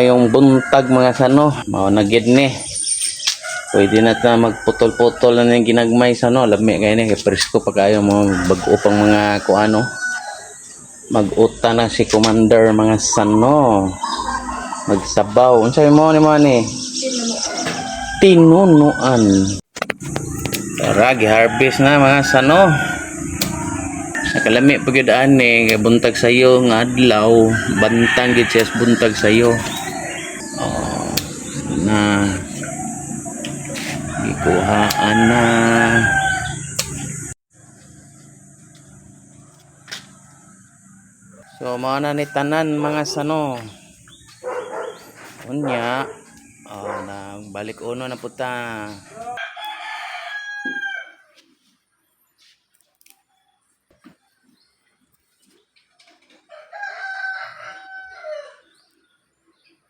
Yung buntag mga sano, mao na gid ni. Pwede na ta magputol-putol na yung ginagmay sa no, lami kay ni kay presko pa kayo mo bag-o pang mga kuano. Mag-uta na si Commander mga sano. Magsabaw. Unsay mo ni? Tinunuan. Tara, gi-harvest na mga sano. Nakalami pagidaan ni kay buntag sayo nga adlaw, bantang gid siya buntag sayo. Na gikuhaan na. So mao na ni tanan mga sano. Unya, na balik uno na puta.